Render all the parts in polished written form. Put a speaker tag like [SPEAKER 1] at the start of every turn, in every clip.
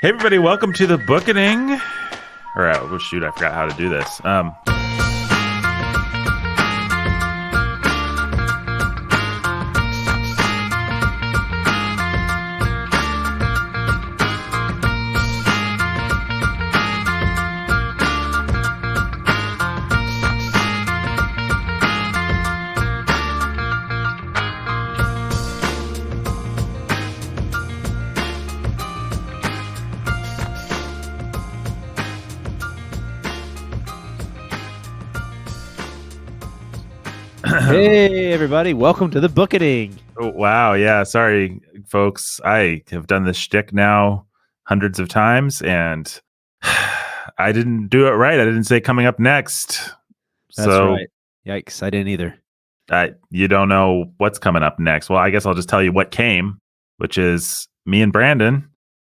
[SPEAKER 1] Hey everybody, welcome to the Bookening. Oh shoot, I forgot how to do this.
[SPEAKER 2] Hey everybody, welcome to the Bookening.
[SPEAKER 1] Oh, wow, yeah, sorry folks. I have done this shtick now hundreds of times and I didn't do it right. I didn't say coming up next.
[SPEAKER 2] That's right. Yikes, I didn't either.
[SPEAKER 1] You don't know what's coming up next. Well, I guess I'll just tell you what came, which is me and Brandon.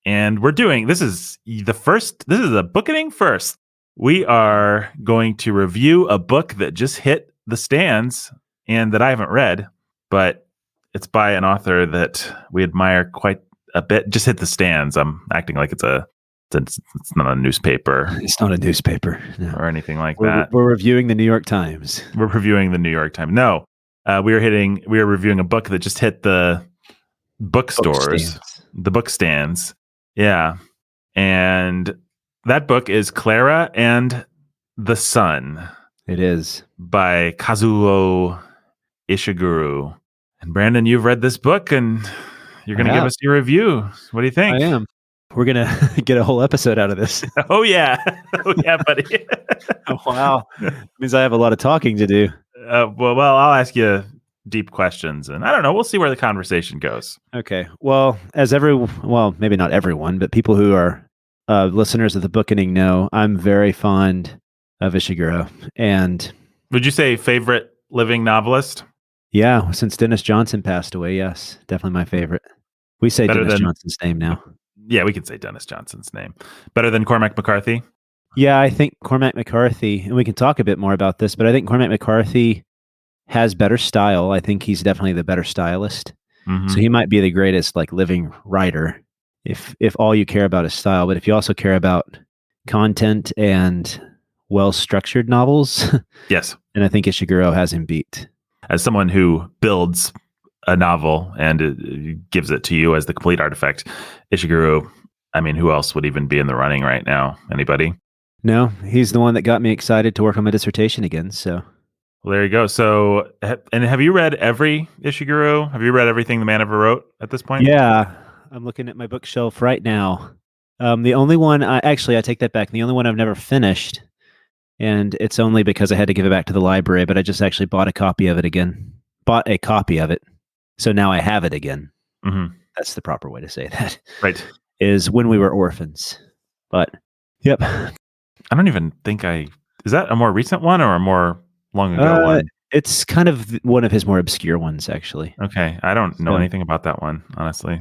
[SPEAKER 1] And this is a Bookening first. We are going to review a book that just hit the stands and that I haven't read, but it's by an author that we admire quite a bit. Just hit the stands. I'm acting like it's not a newspaper.
[SPEAKER 2] It's not a newspaper
[SPEAKER 1] or anything like that.
[SPEAKER 2] We're reviewing the New York Times.
[SPEAKER 1] We're reviewing the New York Times. No, we are reviewing a book that just hit the bookstores, the book stands. Yeah. And that book is Clara and the Sun.
[SPEAKER 2] It is.
[SPEAKER 1] By Kazuo Ishiguro. And Brandon, you've read this book and you're going to give us your review. What do you think?
[SPEAKER 2] I am. We're going to get a whole episode out of this.
[SPEAKER 1] Oh, yeah. Oh, yeah, buddy.
[SPEAKER 2] Oh, wow. Means I have a lot of talking to do.
[SPEAKER 1] Well, I'll ask you deep questions and I don't know. We'll see where the conversation goes.
[SPEAKER 2] Okay. Well, maybe not everyone, but people who are listeners of the Bookening know I'm very fond of Ishiguro. And
[SPEAKER 1] would you say favorite living novelist?
[SPEAKER 2] Yeah, since Dennis Johnson passed away, yes, definitely my favorite. We say Dennis Johnson's name now.
[SPEAKER 1] Yeah, we can say Dennis Johnson's name. Better than Cormac McCarthy?
[SPEAKER 2] Yeah, I think Cormac McCarthy, and we can talk a bit more about this, but I think Cormac McCarthy has better style. I think he's definitely the better stylist. Mm-hmm. So he might be the greatest living writer if all you care about is style, but if you also care about content and well-structured novels.
[SPEAKER 1] Yes.
[SPEAKER 2] And I think Ishiguro has him beat.
[SPEAKER 1] As someone who builds a novel and gives it to you as the complete artifact, Ishiguro, I mean, who else would even be in the running right now? Anybody?
[SPEAKER 2] No, he's the one that got me excited to work on my dissertation again. So,
[SPEAKER 1] well, there you go. So, and have you read every Ishiguro? Have you read everything the man ever wrote at this point?
[SPEAKER 2] Yeah. I'm looking at my bookshelf right now. The only one, I take that back. The only one I've never finished, and it's only because I had to give it back to the library, but I just actually bought a copy of it again. So now I have it again. Mm-hmm. That's the proper way to say that.
[SPEAKER 1] Right.
[SPEAKER 2] Is When We Were Orphans. But, yep.
[SPEAKER 1] I don't even think is that a more recent one or a more long ago one?
[SPEAKER 2] It's kind of one of his more obscure ones, actually.
[SPEAKER 1] Okay. I don't know anything about that one, honestly.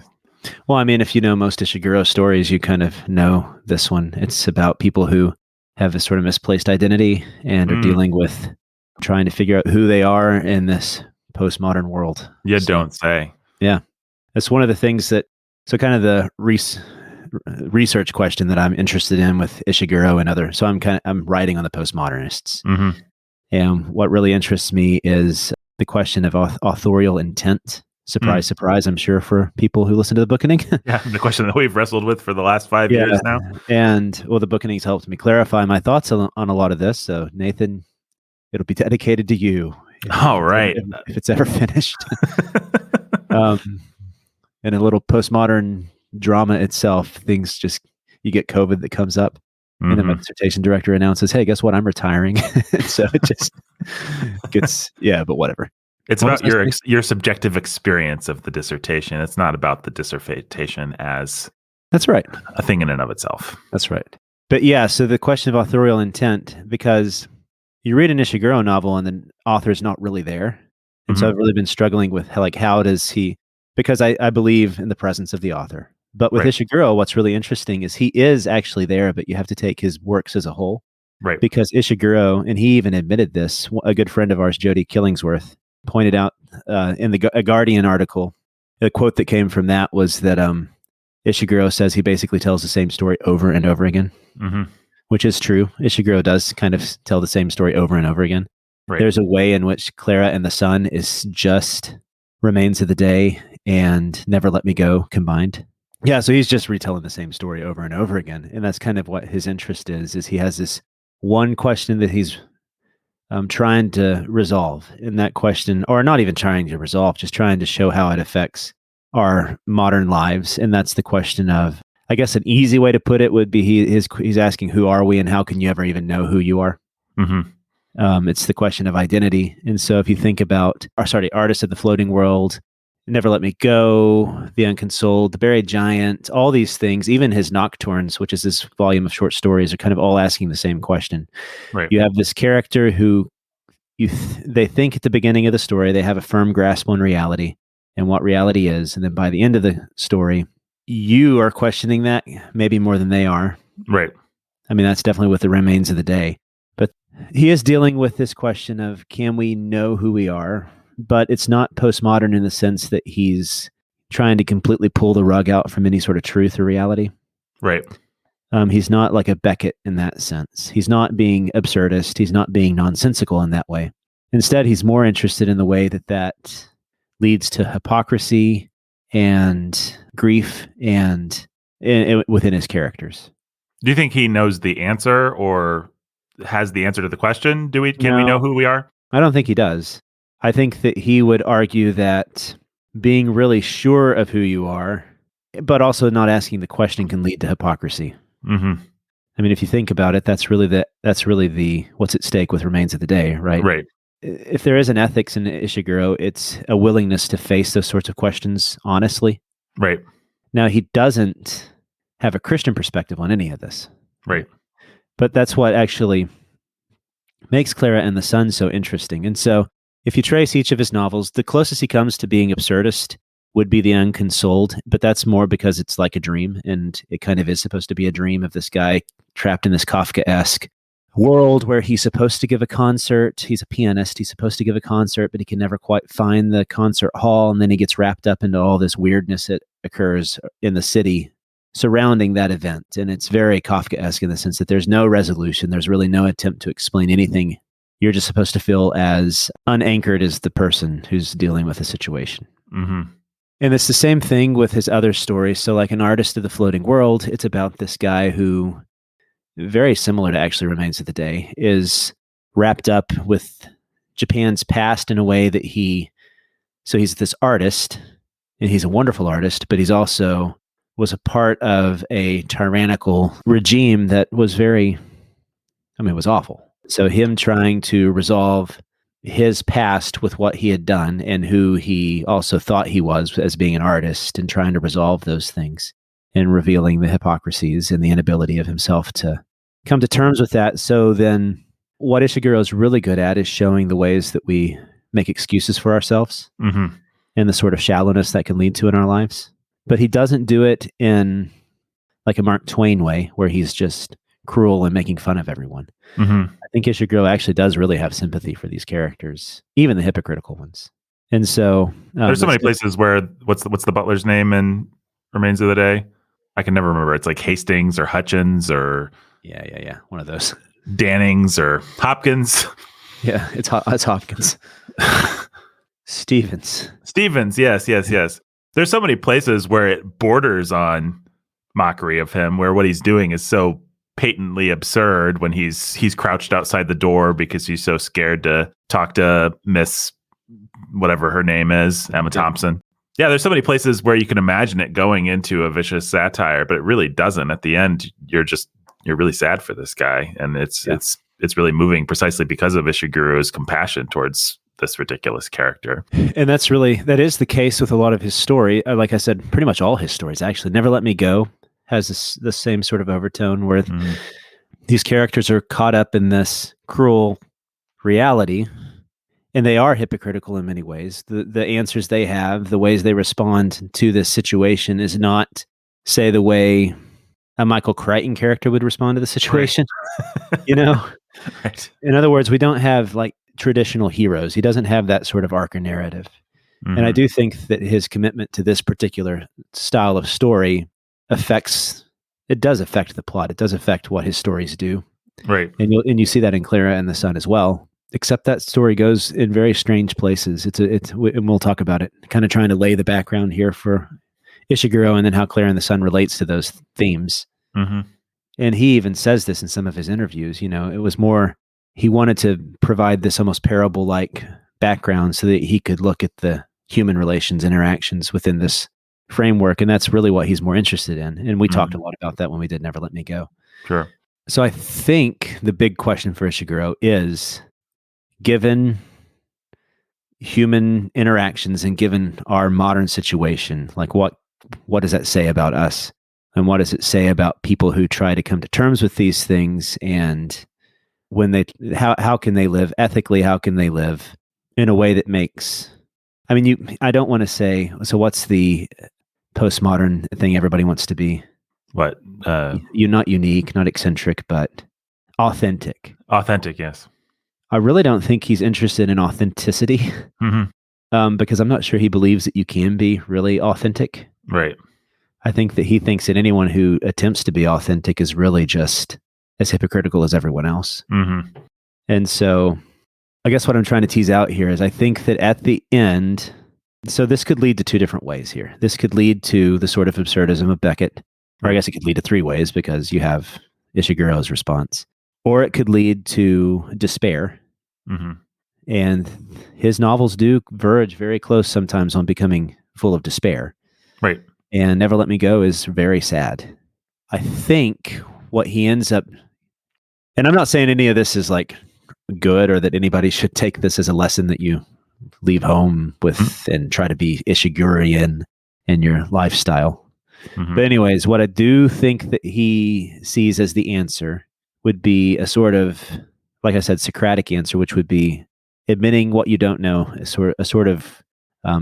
[SPEAKER 2] Well, I mean, if you know most Ishiguro stories, you kind of know this one. It's about people who have a sort of misplaced identity and are dealing with trying to figure out who they are in this postmodern world.
[SPEAKER 1] You don't say.
[SPEAKER 2] Yeah. That's one of the things so kind of the research question that I'm interested in with Ishiguro and others. So I'm writing on the postmodernists. Mm-hmm. And what really interests me is the question of authorial intent. Surprise, surprise, I'm sure, for people who listen to the Bookening.
[SPEAKER 1] Yeah, the question that we've wrestled with for the last 5 years now.
[SPEAKER 2] And, the Bookening's helped me clarify my thoughts on a lot of this. So, Nathan, it'll be dedicated to you.
[SPEAKER 1] All right.
[SPEAKER 2] If it's ever finished. And a little postmodern drama itself, you get COVID that comes up. Mm-hmm. And then my dissertation director announces, hey, guess what? I'm retiring. So it just gets, but whatever.
[SPEAKER 1] It's about your subjective experience of the dissertation. It's not about the dissertation as
[SPEAKER 2] that's right,
[SPEAKER 1] a thing in and of itself.
[SPEAKER 2] That's right. But yeah, so the question of authorial intent, because you read an Ishiguro novel and the author's not really there. And so I've really been struggling with how does he, because I believe in the presence of the author. But with Ishiguro, what's really interesting is he is actually there, but you have to take his works as a whole.
[SPEAKER 1] Right.
[SPEAKER 2] Because Ishiguro, and he even admitted this, a good friend of ours, Jody Killingsworth, pointed out in a Guardian article, a quote that came from that was that Ishiguro says he basically tells the same story over and over again, which is true. Ishiguro does kind of tell the same story over and over again. Right. There's a way in which Clara and the Sun is just Remains of the Day and Never Let Me Go combined. Yeah, so he's just retelling the same story over and over again. And that's kind of what his interest is he has this one question that he's trying to resolve. And that question, or not even trying to resolve, just trying to show how it affects our modern lives. And that's the question of, I guess an easy way to put it would be he's asking, who are we and how can you ever even know who you are? It's the question of identity. And so if you think about, Artist of the Floating World, Never Let Me Go, The Unconsoled, The Buried Giant, all these things, even his Nocturnes, which is this volume of short stories, are kind of all asking the same question. Right. You have this character who they think at the beginning of the story, they have a firm grasp on reality and what reality is. And then by the end of the story, you are questioning that maybe more than they are. Right. I mean, that's definitely with The Remains of the Day. But he is dealing with this question of, can we know who we are? But it's not postmodern in the sense that he's trying to completely pull the rug out from any sort of truth or reality. Right. He's not like a Beckett in that sense. He's not being absurdist. He's not being nonsensical in that way. Instead, he's more interested in the way that leads to hypocrisy and grief and within his characters. Do you think he knows the answer or has the answer to the question? Can we know who we are? I don't think he does. I think that he would argue that being really sure of who you are, but also not asking the question, can lead to hypocrisy. I mean, if you think about it, that's really the what's at stake with Remains of the Day, right? Right. If there is an ethics in Ishiguro, it's a willingness to face those sorts of questions honestly. Right. Now, he doesn't have a Christian perspective on any of this. Right. But that's what actually makes Clara and the Sun so interesting. And so if you trace each of his novels, the closest he comes to being absurdist would be The Unconsoled, but that's more because it's like a dream, and it kind of is supposed to be a dream of this guy trapped in this Kafka-esque world where he's supposed to give a concert. He's a pianist. He's supposed to give a concert, but he can never quite find the concert hall, and then he gets wrapped up into all this weirdness that occurs in the city surrounding that event. And it's very Kafka-esque in the sense that there's no resolution. There's really no attempt to explain anything. You're just supposed to feel as unanchored as the person who's dealing with the situation. And it's the same thing with his other stories. So like An Artist of the Floating World, it's about this guy who, very similar to actually Remains of the Day, is wrapped up with Japan's past in a way that he's this artist, and he's a wonderful artist, but he's also was a part of a tyrannical regime that was it was awful. So him trying to resolve his past with what he had done and who he also thought he was as being an artist, and trying to resolve those things and revealing the hypocrisies and the inability of himself to come to terms with that. So then what Ishiguro is really good at is showing the ways that we make excuses for ourselves and the sort of shallowness that can lead to in our lives. But he doesn't do it in like a Mark Twain way where he's just cruel and making fun of everyone. I think Ishiguro actually does really have sympathy for these characters, even the hypocritical ones. And so
[SPEAKER 1] there's so many places where what's the butler's name in Remains of the Day? I can never remember. It's like Hastings or Hutchins or
[SPEAKER 2] yeah, one of those.
[SPEAKER 1] Dannings or Hopkins.
[SPEAKER 2] Yeah, it's Hopkins. Stevens,
[SPEAKER 1] yes. There's so many places where it borders on mockery of him, where what he's doing is so patently absurd when he's crouched outside the door because he's so scared to talk to Miss whatever her name is, Emma Thompson. Yeah, there's so many places where you can imagine it going into a vicious satire, but it really doesn't. At the end, you're really sad for this guy, and it's really moving precisely because of Ishiguro's compassion towards this ridiculous character.
[SPEAKER 2] And that is the case with a lot of his story. Like I said, pretty much all his stories actually. Never Let Me Go has the same sort of overtone where these characters are caught up in this cruel reality, and they are hypocritical in many ways. The answers they have, the ways they respond to this situation is not, say, the way a Michael Crichton character would respond to the situation. Right. Right. In other words, we don't have like traditional heroes. He doesn't have that sort of arc or narrative. And I do think that his commitment to this particular style of story does affect the plot. It does affect what his stories do.
[SPEAKER 1] Right.
[SPEAKER 2] And you see that in Clara and the Sun as well. Except that story goes in very strange places. And we'll talk about it. Kind of trying to lay the background here for Ishiguro, and then how Clara and the Sun relates to those themes.
[SPEAKER 1] Mm-hmm.
[SPEAKER 2] And he even says this in some of his interviews. It was more, he wanted to provide this almost parable-like background so that he could look at the human relations, interactions within this framework. And that's really what he's more interested in. And we talked a lot about that when we did Never Let Me Go.
[SPEAKER 1] Sure.
[SPEAKER 2] So I think the big question for Ishiguro is, given human interactions and given our modern situation, like what does that say about us? And what does it say about people who try to come to terms with these things? And how can they live ethically? How can they live in a way that makes, I don't want to say, so what's the postmodern thing everybody wants to be?
[SPEAKER 1] What?
[SPEAKER 2] You're not unique, not eccentric, but authentic.
[SPEAKER 1] Authentic, yes.
[SPEAKER 2] I really don't think he's interested in authenticity, because I'm not sure he believes that you can be really authentic.
[SPEAKER 1] Right.
[SPEAKER 2] I think that he thinks that anyone who attempts to be authentic is really just as hypocritical as everyone else.
[SPEAKER 1] Mm-hmm.
[SPEAKER 2] And so I guess what I'm trying to tease out here is I think that at the end, so this could lead to two different ways here. This could lead to the sort of absurdism of Beckett, or I guess it could lead to three ways because you have Ishiguro's response. Or it could lead to despair.
[SPEAKER 1] Mm-hmm.
[SPEAKER 2] And his novels do verge very close sometimes on becoming full of despair.
[SPEAKER 1] Right.
[SPEAKER 2] And Never Let Me Go is very sad. I think what he ends up, and I'm not saying any of this is like good or that anybody should take this as a lesson that you leave home with and try to be Ishigurian in your lifestyle. Mm-hmm. But anyways, what I do think that he sees as the answer would be a sort of, like I said, Socratic answer, which would be admitting what you don't know, a sort of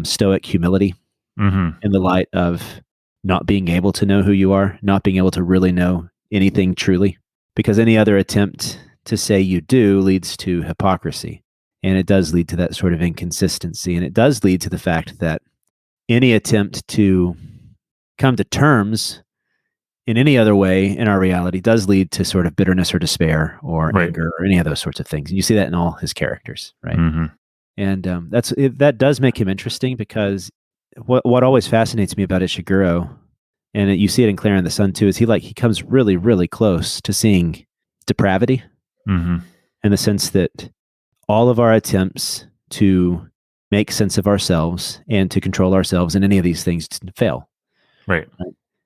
[SPEAKER 2] stoic humility in the light of not being able to know who you are, not being able to really know anything truly, because any other attempt to say you do leads to hypocrisy. And it does lead to that sort of inconsistency. And it does lead to the fact that any attempt to come to terms in any other way in our reality does lead to sort of bitterness or despair or anger or any of those sorts of things. And you see that in all his characters, right? Mm-hmm. And that does make him interesting, because what always fascinates me about Ishiguro, and you see it in Clara and the Sun too, is he comes really, really close to seeing depravity in the sense that all of our attempts to make sense of ourselves and to control ourselves in any of these things fail.
[SPEAKER 1] Right.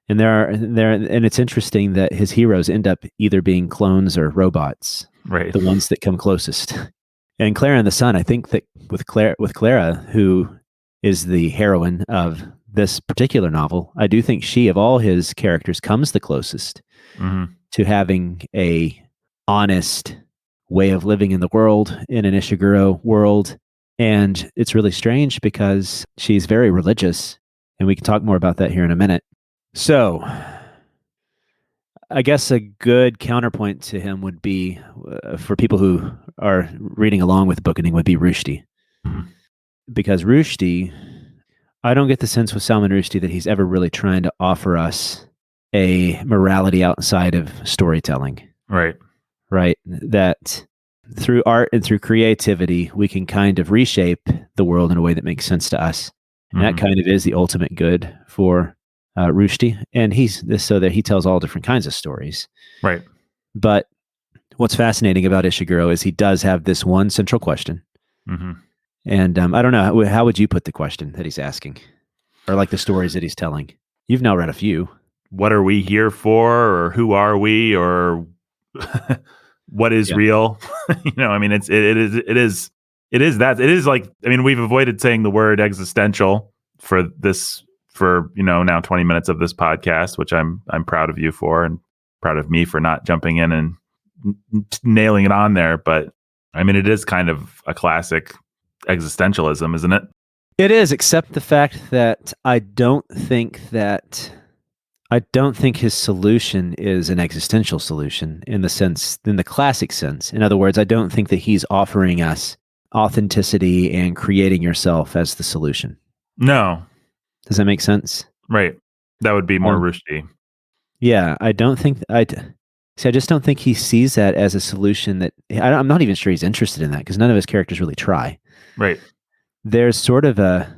[SPEAKER 2] And and it's interesting that his heroes end up either being clones or robots,
[SPEAKER 1] right?
[SPEAKER 2] The ones that come closest. And Clara and the Sun, I think that with Clara, who is the heroine of this particular novel, I do think she, of all his characters, comes the closest to having a honest way of living in the world, in an Ishiguro world. And it's really strange because she's very religious, and we can talk more about that here in a minute. So I guess a good counterpoint to him would be, for people who are reading along with Bookening, would be Rushdie. Because Rushdie, I don't get the sense with Salman Rushdie that he's ever really trying to offer us a morality outside of storytelling.
[SPEAKER 1] Right.
[SPEAKER 2] Right. That through art and through creativity, we can kind of reshape the world in a way that makes sense to us. And that kind of is the ultimate good for Rushdie. And so that he tells all different kinds of stories.
[SPEAKER 1] Right.
[SPEAKER 2] But what's fascinating about Ishiguro is he does have this one central question. And I don't know, how would you put the question that he's asking? Or like the stories that he's telling? You've now read a few.
[SPEAKER 1] What are we here for? Or who are we? Or what is real? It is like, we've avoided saying the word existential for now 20 minutes of this podcast, which I'm proud of you for, and proud of me for not jumping in and nailing it on there. But it is kind of a classic existentialism, isn't it?
[SPEAKER 2] It is, except the fact that I don't think his solution is an existential solution in the classic sense. In other words, I don't think that he's offering us authenticity and creating yourself as the solution.
[SPEAKER 1] No.
[SPEAKER 2] Does that make sense?
[SPEAKER 1] Right. That would be more Rushdie.
[SPEAKER 2] Yeah, I don't think see. I just don't think he sees that as a solution. I'm not even sure he's interested in that because none of his characters really try.
[SPEAKER 1] Right.
[SPEAKER 2] There's sort of and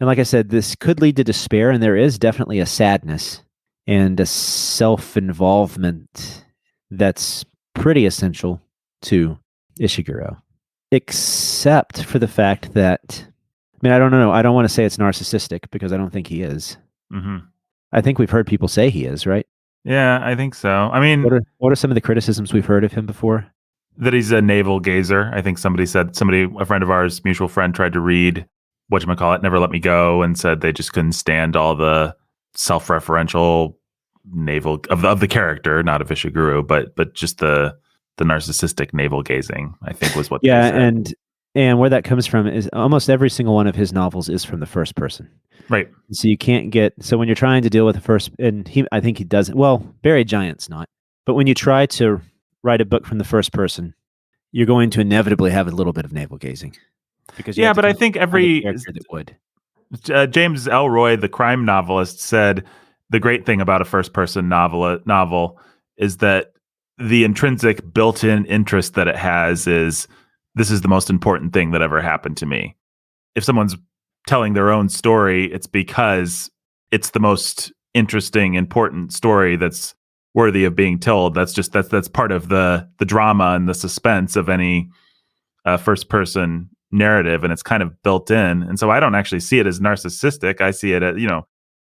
[SPEAKER 2] like I said, this could lead to despair, and there is definitely a sadness and a self-involvement that's pretty essential to Ishiguro, except for the fact that, I mean, I don't know. I don't want to say it's narcissistic because I don't think he is.
[SPEAKER 1] Mm-hmm.
[SPEAKER 2] I think we've heard people say he is, right?
[SPEAKER 1] Yeah, I think so. I mean,
[SPEAKER 2] what are some of the criticisms we've heard of him before?
[SPEAKER 1] That he's a navel gazer. I think a friend of ours, mutual friend, tried to read whatchamacallit, Never Let Me Go, and said they just couldn't stand all the self-referential navel of the character, not of Ishiguro, but just the narcissistic navel gazing, I think was what they said.
[SPEAKER 2] And where that comes from is almost every single one of his novels is from the first person.
[SPEAKER 1] Right.
[SPEAKER 2] So you can't so when you're trying to deal with the first, and I think he doesn't, well, Buried Giant's not, but when you try to write a book from the first person, you're going to inevitably have a little bit of navel gazing.
[SPEAKER 1] Because but I think every
[SPEAKER 2] character that would.
[SPEAKER 1] James Elroy, the crime novelist, said the great thing about a first-person novel is that the intrinsic built-in interest that it has is, this is the most important thing that ever happened to me. If someone's telling their own story, it's because it's the most interesting, important story that's worthy of being told. That's part of the drama and the suspense of any first person narrative, and it's kind of built in. And so I don't actually see it as narcissistic. I see it as,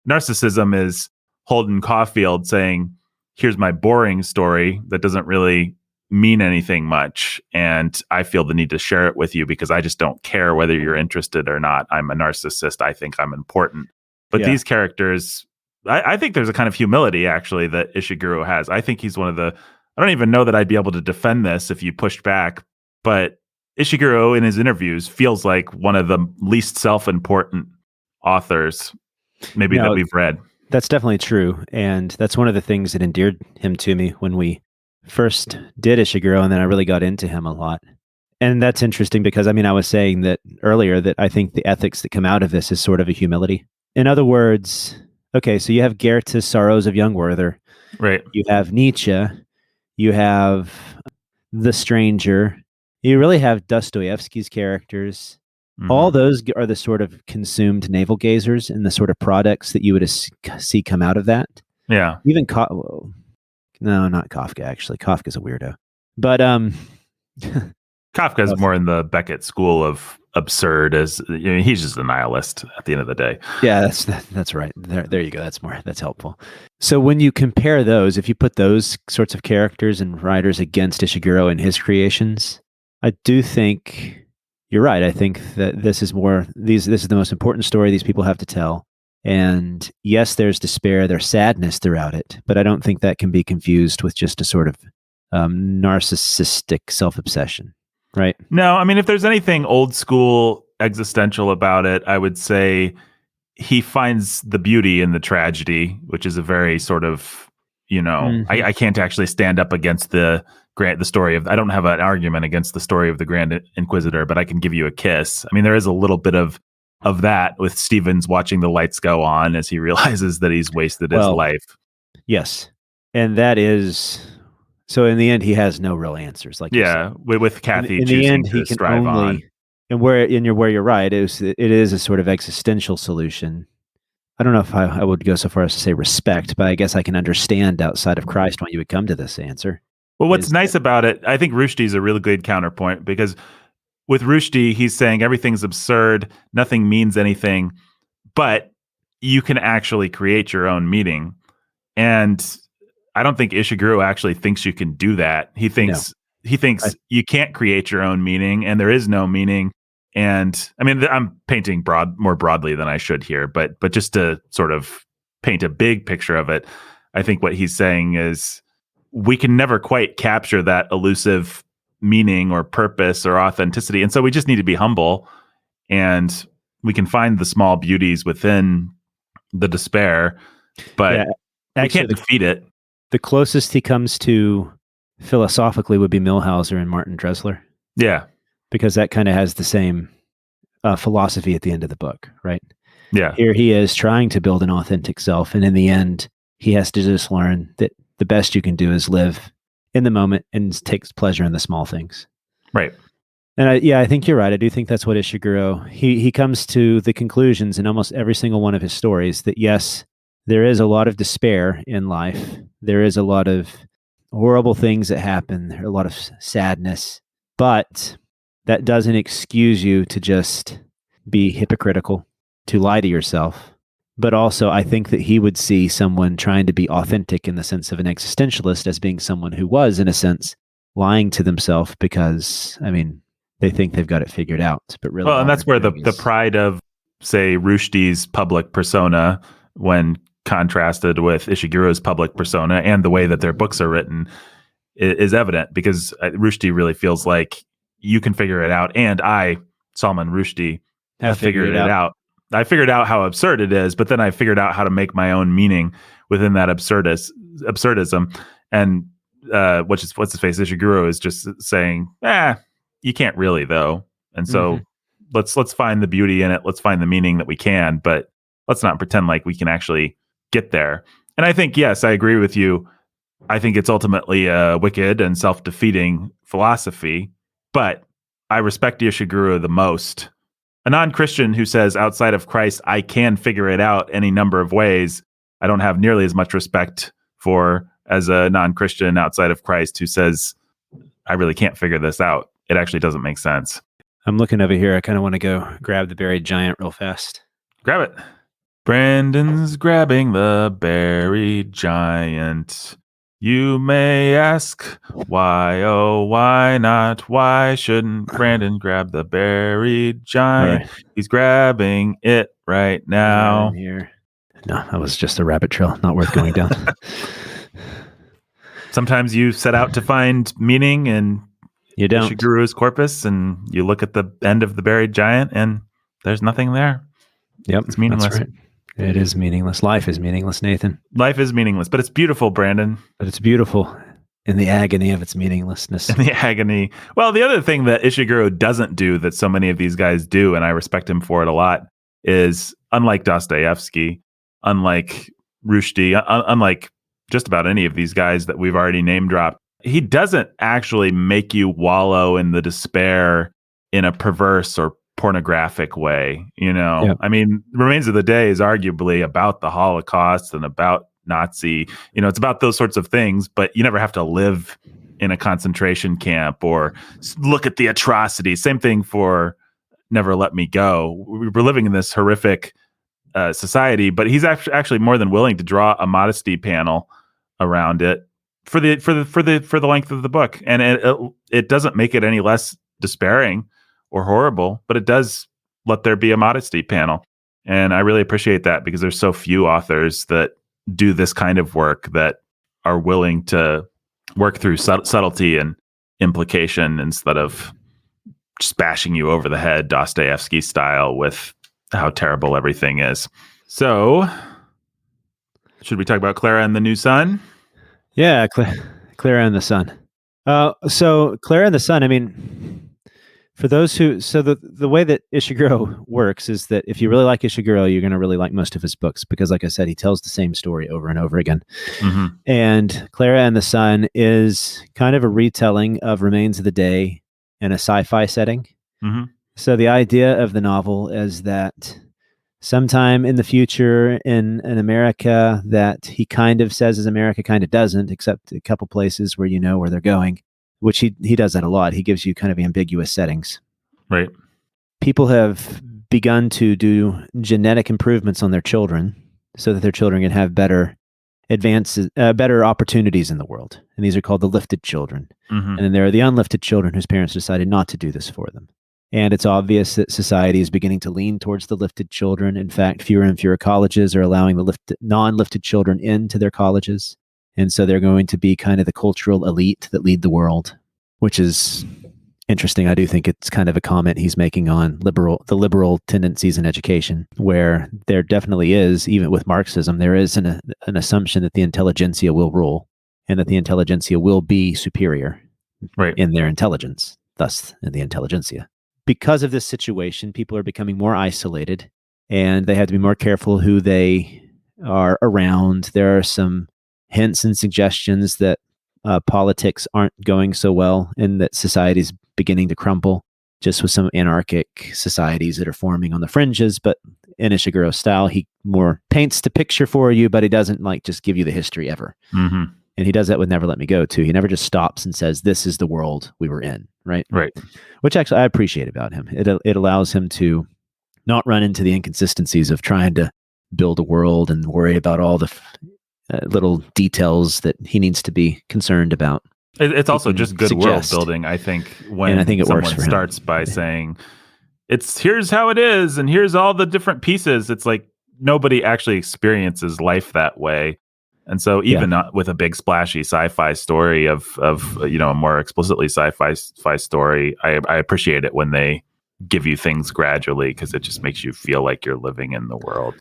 [SPEAKER 1] narcissism is Holden Caulfield saying, here's my boring story that doesn't really mean anything much, and I feel the need to share it with you because I just don't care whether you're interested or not. I'm a narcissist. I think I'm important. But these characters, I think there's a kind of humility actually that Ishiguro has. I think he's one of the, I don't even know that I'd be able to defend this if you pushed back, but Ishiguro in his interviews feels like one of the least self-important authors maybe that we've read.
[SPEAKER 2] That's definitely true. And that's one of the things that endeared him to me when we first did Ishiguro, and then I really got into him a lot. And that's interesting because, I mean, I was saying that earlier that I think the ethics that come out of this is sort of a humility. In other words, okay, so you have Goethe's Sorrows of Young Werther.
[SPEAKER 1] Right.
[SPEAKER 2] You have Nietzsche. You have The Stranger. You really have Dostoevsky's characters. Mm-hmm. All those are the sort of consumed navel gazers and the sort of products that you would see come out of that.
[SPEAKER 1] Yeah.
[SPEAKER 2] Even no, not Kafka, actually. Kafka's a weirdo. But
[SPEAKER 1] Kafka's more in the Beckett school of absurd, he's just a nihilist at the end of the day.
[SPEAKER 2] Yeah, that's right. There you go. That's helpful. So when you compare those, if you put those sorts of characters and writers against Ishiguro and his creations, I do think you're right. I think that this is the most important story these people have to tell. And yes, there's despair, there's sadness throughout it, but I don't think that can be confused with just a sort of narcissistic self-obsession, right?
[SPEAKER 1] No, I mean, if there's anything old school existential about it, I would say he finds the beauty in the tragedy, which is a very sort of, mm-hmm. I can't actually stand up against the story of, I don't have an argument against the story of the Grand Inquisitor, but I can give you a kiss. I mean, there is a little bit of that with Stevens watching the lights go on as he realizes that he's wasted his life.
[SPEAKER 2] Yes. And that is, so in the end, he has no real answers.
[SPEAKER 1] With Kathy
[SPEAKER 2] in
[SPEAKER 1] choosing
[SPEAKER 2] the end,
[SPEAKER 1] to
[SPEAKER 2] he can
[SPEAKER 1] strive on.
[SPEAKER 2] And where you're right, it is a sort of existential solution. I don't know if I would go so far as to say respect, but I guess I can understand outside of Christ why you would come to this answer.
[SPEAKER 1] Well, what's nice about it, I think Rushdie is a really good counterpoint, because with Rushdie, he's saying everything's absurd, nothing means anything, but you can actually create your own meaning. And I don't think Ishiguro actually thinks you can do that. He thinks you can't create your own meaning, and there is no meaning. And I mean, I'm painting more broadly than I should here, but just to sort of paint a big picture of it, I think what he's saying is we can never quite capture that elusive meaning or purpose or authenticity. And so we just need to be humble, and we can find the small beauties within the despair, but we can't defeat it.
[SPEAKER 2] The closest he comes to philosophically would be Milhauser and Martin Dressler.
[SPEAKER 1] Yeah.
[SPEAKER 2] Because that kind of has the same philosophy at the end of the book, right?
[SPEAKER 1] Yeah.
[SPEAKER 2] Here he is trying to build an authentic self, and in the end, he has to just learn that the best you can do is live in the moment and take pleasure in the small things.
[SPEAKER 1] Right.
[SPEAKER 2] And I think you're right. I do think that's what Ishiguro, he comes to the conclusions in almost every single one of his stories that yes, there is a lot of despair in life. There is a lot of horrible things that happen. There are a lot of sadness, but that doesn't excuse you to just be hypocritical, to lie to yourself. But also, I think that he would see someone trying to be authentic in the sense of an existentialist as being someone who was, in a sense, lying to themselves because, I mean, they think they've got it figured out. But really,
[SPEAKER 1] well, and that's where the pride of, say, Rushdie's public persona, when contrasted with Ishiguro's public persona and the way that their books are written, is evident, because Rushdie really feels like you can figure it out. And I, Salman Rushdie, have figured it out. I figured out how absurd it is, but then I figured out how to make my own meaning within that absurdism. And what's his face? Ishiguro is just saying, you can't really though. And so let's find the beauty in it. Let's find the meaning that we can, but let's not pretend like we can actually get there. And I think, yes, I agree with you. I think it's ultimately a wicked and self-defeating philosophy, but I respect Ishiguro the most. A non-Christian who says outside of Christ, I can figure it out any number of ways, I don't have nearly as much respect for as a non-Christian outside of Christ who says, I really can't figure this out. It actually doesn't make sense.
[SPEAKER 2] I'm looking over here. I kind of want to go grab the buried giant real fast.
[SPEAKER 1] Grab it. Brandon's grabbing the buried giant. You may ask, why, oh, why not? Why shouldn't Brandon grab the buried giant? Right. He's grabbing it right now.
[SPEAKER 2] Here. No, that was just a rabbit trail. Not worth going down.
[SPEAKER 1] Sometimes you set out to find meaning in
[SPEAKER 2] you don't.
[SPEAKER 1] Ishiguro's corpus, and you look at the end of the buried giant, and there's nothing there.
[SPEAKER 2] Yep,
[SPEAKER 1] it's meaningless.
[SPEAKER 2] That's right. It is meaningless. Life is meaningless, Nathan.
[SPEAKER 1] Life is meaningless, but it's beautiful, Brandon.
[SPEAKER 2] But it's beautiful in the agony of its meaninglessness.
[SPEAKER 1] In the agony. Well, the other thing that Ishiguro doesn't do that so many of these guys do, and I respect him for it a lot, is unlike Dostoevsky, unlike Rushdie, unlike just about any of these guys that we've already name dropped, he doesn't actually make you wallow in the despair in a perverse or pornographic way.
[SPEAKER 2] Yeah.
[SPEAKER 1] I mean, Remains of the Day is arguably about the Holocaust and about Nazi, it's about those sorts of things, but you never have to live in a concentration camp or look at the atrocities. Same thing for Never Let Me Go. We're living in this horrific society, but he's actually more than willing to draw a modesty panel around it for the length of the book, and it doesn't make it any less despairing or horrible, but it does let there be a modesty panel. And I really appreciate that, because there's so few authors that do this kind of work, that are willing to work through subtlety and implication instead of just bashing you over the head Dostoevsky style with how terrible everything is. So, should we talk about Clara and the New Sun?
[SPEAKER 2] Yeah, Clara and the Sun. So Clara and the Sun, I mean, for those the way that Ishiguro works is that if you really like Ishiguro, you're going to really like most of his books, because like I said, he tells the same story over and over again.
[SPEAKER 1] Mm-hmm.
[SPEAKER 2] And Clara and the Sun is kind of a retelling of Remains of the Day in a sci-fi setting.
[SPEAKER 1] Mm-hmm.
[SPEAKER 2] So the idea of the novel is that sometime in the future in America that he kind of says is America, kind of doesn't, except a couple places where where they're going, which he does that a lot. He gives you kind of ambiguous settings.
[SPEAKER 1] Right.
[SPEAKER 2] People have begun to do genetic improvements on their children so that their children can have better advances, better opportunities in the world. And these are called the lifted children.
[SPEAKER 1] Mm-hmm.
[SPEAKER 2] And then there are the unlifted children whose parents decided not to do this for them. And it's obvious that society is beginning to lean towards the lifted children. In fact, fewer and fewer colleges are allowing the non-lifted children into their colleges. And so they're going to be kind of the cultural elite that lead the world, which is interesting. I do think it's kind of a comment he's making on the liberal tendencies in education, where there definitely is, even with Marxism, there is an assumption that the intelligentsia will rule and that the intelligentsia will be superior in their intelligence, thus in the intelligentsia. Because of this situation, people are becoming more isolated, and they have to be more careful who they are around. There are some hints and suggestions that politics aren't going so well and that society's beginning to crumble, just with some anarchic societies that are forming on the fringes. But in Ishiguro style, he more paints the picture for you, but he doesn't like just give you the history ever.
[SPEAKER 1] Mm-hmm.
[SPEAKER 2] And he does that with Never Let Me Go too. He never just stops and says, "This is the world we were in," right?
[SPEAKER 1] Right.
[SPEAKER 2] Which actually I appreciate about him. It allows him to not run into the inconsistencies of trying to build a world and worry about all the little details that he needs to be concerned about.
[SPEAKER 1] It's also just good world building, I think, when
[SPEAKER 2] I think it
[SPEAKER 1] someone
[SPEAKER 2] works for him.
[SPEAKER 1] starts by saying, here's how it is, and here's all the different pieces. It's like nobody actually experiences life that way. And so even not with a big splashy sci-fi story of a more explicitly sci-fi story, I appreciate it when they give you things gradually, because it just makes you feel like you're living in the world.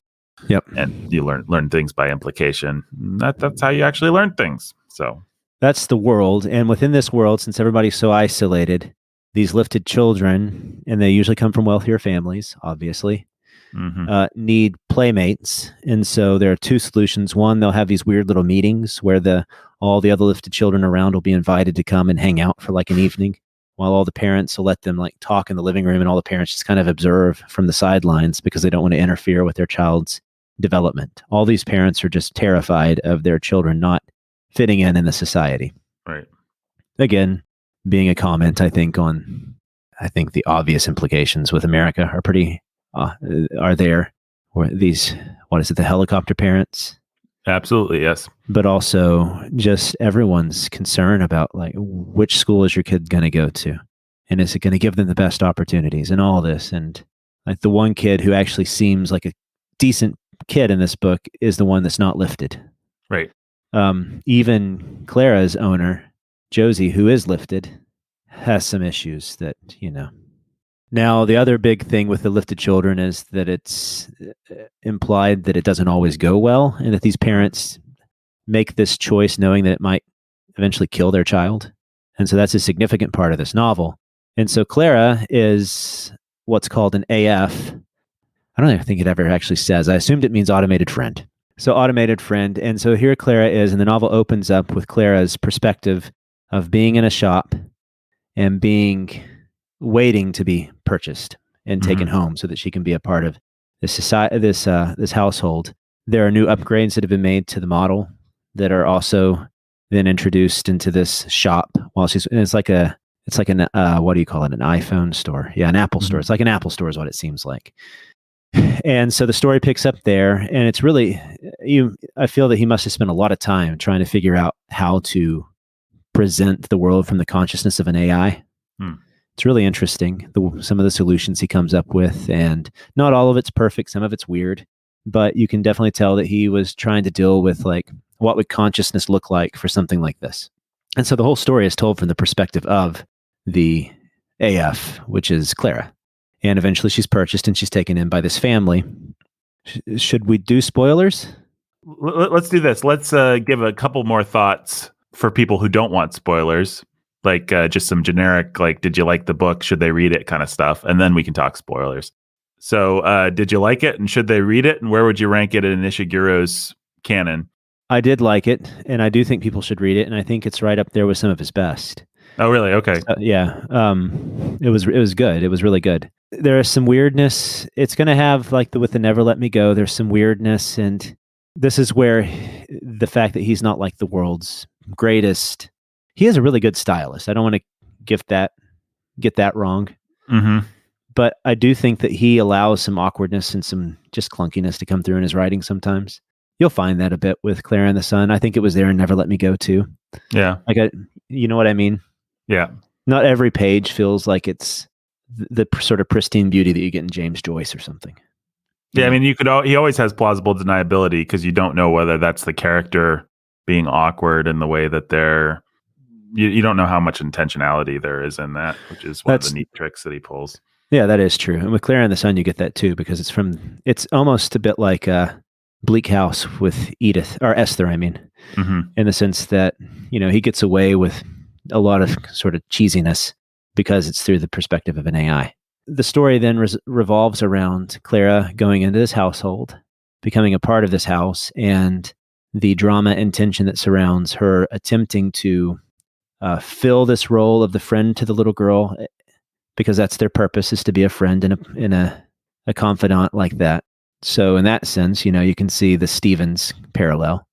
[SPEAKER 2] Yep.
[SPEAKER 1] And you learn things by implication. That's how you actually learn things. So
[SPEAKER 2] that's the world. And within this world, since everybody's so isolated, these lifted children, and they usually come from wealthier families, obviously, need playmates. And so there are two solutions. One, they'll have these weird little meetings where all the other lifted children around will be invited to come and hang out for like an evening, while all the parents will let them like talk in the living room, and all the parents just kind of observe from the sidelines because they don't want to interfere with their child's development. All these parents are just terrified of their children not fitting in the society.
[SPEAKER 1] Right.
[SPEAKER 2] Again, being a comment, I think the obvious implications with America are pretty are there. Or these, what is it, the helicopter parents?
[SPEAKER 1] Absolutely, yes.
[SPEAKER 2] But also just everyone's concern about like, which school is your kid going to go to? And is it going to give them the best opportunities and all this? And like the one kid who actually seems like a decent kid in this book is the one that's not lifted.
[SPEAKER 1] Right.
[SPEAKER 2] Even Clara's owner, Josie, who is lifted, has some issues that, Now, the other big thing with the lifted children is that it's implied that it doesn't always go well, and that these parents make this choice knowing that it might eventually kill their child. And so that's a significant part of this novel. And so Clara is what's called an AF. I don't even think it ever actually says. I assumed it means automated friend. So automated friend. And so here Clara is, and the novel opens up with Clara's perspective of being in a shop and waiting to be purchased and taken home so that she can be a part of this society, this household. There are new upgrades that have been made to the model that are also then introduced into this shop while it's like an what do you call it? An iPhone store. Yeah, an Apple store. It's like an Apple store is what it seems like. And so the story picks up there, and it's really, I feel that he must have spent a lot of time trying to figure out how to present the world from the consciousness of an AI. It's really interesting, some of the solutions he comes up with, and not all of it's perfect. Some of it's weird, but you can definitely tell that he was trying to deal with like, what would consciousness look like for something like this? And so the whole story is told from the perspective of the AF, which is Clara. And eventually she's purchased and she's taken in by this family. Should we do spoilers?
[SPEAKER 1] Let's do this. Let's give a couple more thoughts for people who don't want spoilers. Like just some generic, like, did you like the book? Should they read it kind of stuff? And then we can talk spoilers. So did you like it? And should they read it? And where would you rank it in Ishiguro's canon?
[SPEAKER 2] I did like it. And I do think people should read it. And I think it's right up there with some of his best.
[SPEAKER 1] Oh, really? Okay.
[SPEAKER 2] Yeah. It was good. It was really good. There is some weirdness. It's going to have, like with the Never Let Me Go, there's some weirdness. And this is where the fact that he's not like the world's greatest, he is a really good stylist. I don't want to get that wrong. But I do think that he allows some awkwardness and some just clunkiness to come through in his writing sometimes. You'll find that a bit with Clara and the Sun. I think it was there in Never Let Me Go too.
[SPEAKER 1] Yeah.
[SPEAKER 2] You know what I mean?
[SPEAKER 1] Yeah.
[SPEAKER 2] Not every page feels like it's the sort of pristine beauty that you get in James Joyce or something.
[SPEAKER 1] Yeah, I mean, he always has plausible deniability because you don't know whether that's the character being awkward in the way that you don't know how much intentionality there is in that, which is one of the neat tricks that he pulls. Yeah,
[SPEAKER 2] that is true. And with Clara and the Sun, you get that too, because it's almost a bit like Bleak House with Edith, or Esther, I mean, in the sense that, he gets away with a lot of sort of cheesiness because it's through the perspective of an AI. The story then revolves around Clara going into this household becoming a part of this house, and the drama and tension that surrounds her attempting to fill this role of the friend to the little girl, because that's their purpose, is to be a friend and a confidant like that. So in that sense, you can see the Stevens parallel,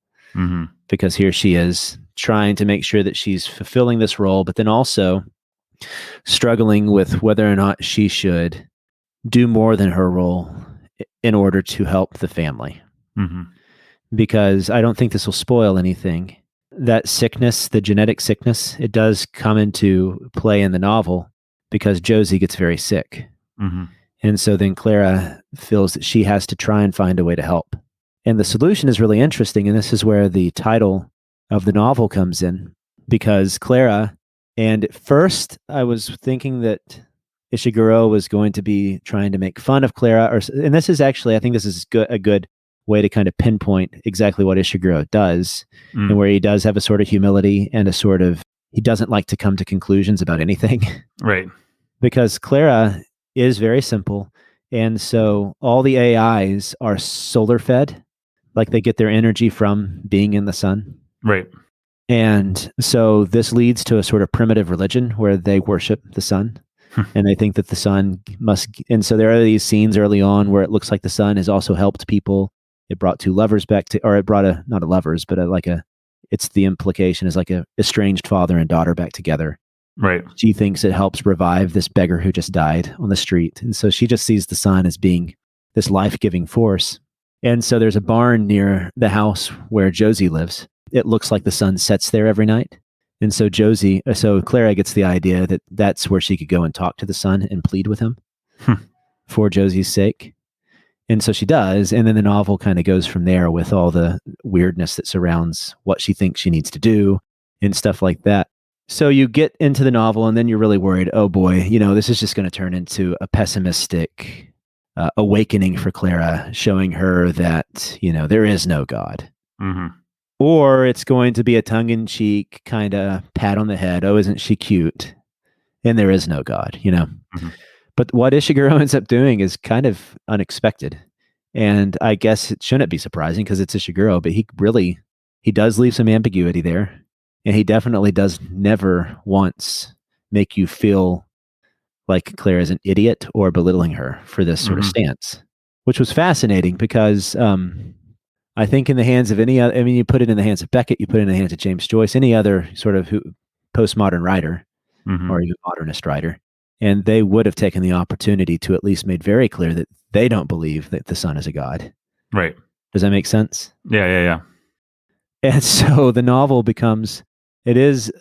[SPEAKER 2] because here she is trying to make sure that she's fulfilling this role, but then also struggling with whether or not she should do more than her role in order to help the family. Because I don't think this will spoil anything. That sickness, the genetic sickness, it does come into play in the novel because Josie gets very sick. And so then Clara feels that she has to try and find a way to help. And the solution is really interesting. And this is where the title of the novel comes in, because Clara, and at first I was thinking that Ishiguro was going to be trying to make fun of Clara, and this is actually, I think this is a good way to kind of pinpoint exactly what Ishiguro does, and where he does have a sort of humility and a sort of, he doesn't like to come to conclusions about anything.
[SPEAKER 1] Right.
[SPEAKER 2] Because Clara is very simple. And so all the AIs are solar fed, like they get their energy from being in the sun.
[SPEAKER 1] Right.
[SPEAKER 2] And so this leads to a sort of primitive religion where they worship the sun. And they think that the sun must, and so there are these scenes early on where it looks like the sun has also helped people. It brought two lovers back to, or it brought not a lovers, but it's the implication is like a estranged father and daughter back together.
[SPEAKER 1] Right.
[SPEAKER 2] She thinks it helps revive this beggar who just died on the street. And so she just sees the sun as being this life-giving force. And so there's a barn near the house where Josie lives. It looks like the sun sets there every night. And so Clara gets the idea that that's where she could go and talk to the sun and plead with him for Josie's sake. And so she does. And then the novel kind of goes from there with all the weirdness that surrounds what she thinks she needs to do and stuff like that. So you get into the novel and then you're really worried, oh boy, this is just going to turn into a pessimistic awakening for Clara, showing her that, there is no God. Or it's going to be a tongue-in-cheek kind of pat on the head. Oh, isn't she cute? And there is no God, But what Ishiguro ends up doing is kind of unexpected. And I guess it shouldn't be surprising because it's Ishiguro, but he does leave some ambiguity there. And he definitely does never once make you feel like Claire is an idiot or belittling her for this sort of stance, which was fascinating because I think in the hands of any other, you put it in the hands of Beckett, you put it in the hands of James Joyce, any other sort of postmodern writer or even modernist writer, and they would have taken the opportunity to at least made very clear that they don't believe that the sun is a god.
[SPEAKER 1] Right.
[SPEAKER 2] Does that make sense?
[SPEAKER 1] Yeah.
[SPEAKER 2] And so the novel it is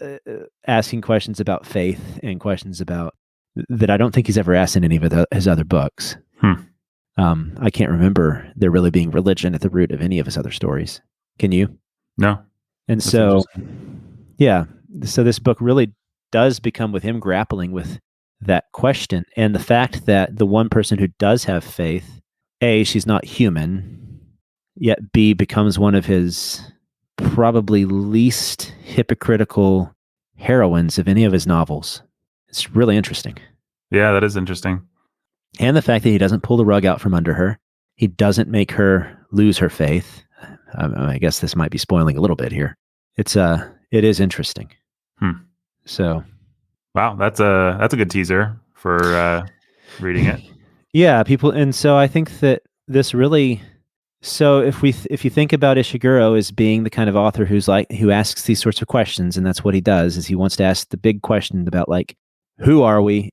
[SPEAKER 2] asking questions about faith and questions about that I don't think he's ever asked in any of his other books. I can't remember there really being religion at the root of any of his other stories. Can you?
[SPEAKER 1] No.
[SPEAKER 2] And so, yeah. So this book really does become with him grappling with that question. And the fact that the one person who does have faith, A, she's not human, yet B, becomes one of his probably least hypocritical heroines of any of his novels. It's really interesting.
[SPEAKER 1] Yeah, that is interesting.
[SPEAKER 2] And the fact that he doesn't pull the rug out from under her. He doesn't make her lose her faith. I guess this might be spoiling a little bit here. It is interesting. So,
[SPEAKER 1] wow, that's a good teaser for reading it.
[SPEAKER 2] Yeah, people, and so I think that this really. So if you think about Ishiguro as being the kind of author who asks these sorts of questions, and that's what he does, is he wants to ask the big question about who are we,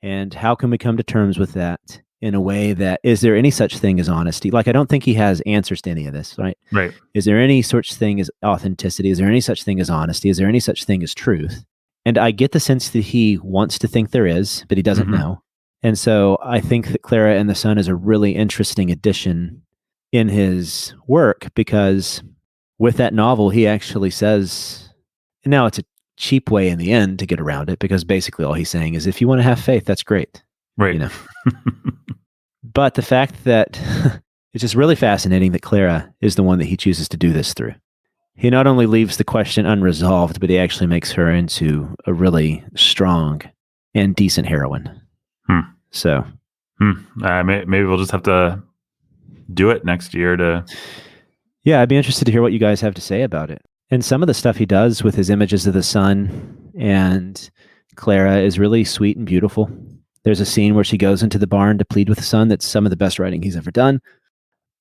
[SPEAKER 2] and how can we come to terms with that in a way that, is there any such thing as honesty? I don't think he has answers to any of this, right?
[SPEAKER 1] Right.
[SPEAKER 2] Is there any such thing as authenticity? Is there any such thing as honesty? Is there any such thing as truth? And I get the sense that he wants to think there is, but he doesn't know. And so I think that Clara and the Sun is a really interesting addition in his work, because with that novel, he actually says, now it's a cheap way in the end to get around it, because basically all he's saying is, if you want to have faith, that's great.
[SPEAKER 1] Right.
[SPEAKER 2] But the fact that it's just really fascinating that Clara is the one that he chooses to do this through. He not only leaves the question unresolved, but he actually makes her into a really strong and decent heroine. So
[SPEAKER 1] maybe we'll just have to do it next year to.
[SPEAKER 2] Yeah, I'd be interested to hear what you guys have to say about it. And some of the stuff he does with his images of the sun and Clara is really sweet and beautiful. There's a scene where she goes into the barn to plead with the sun. That's some of the best writing he's ever done.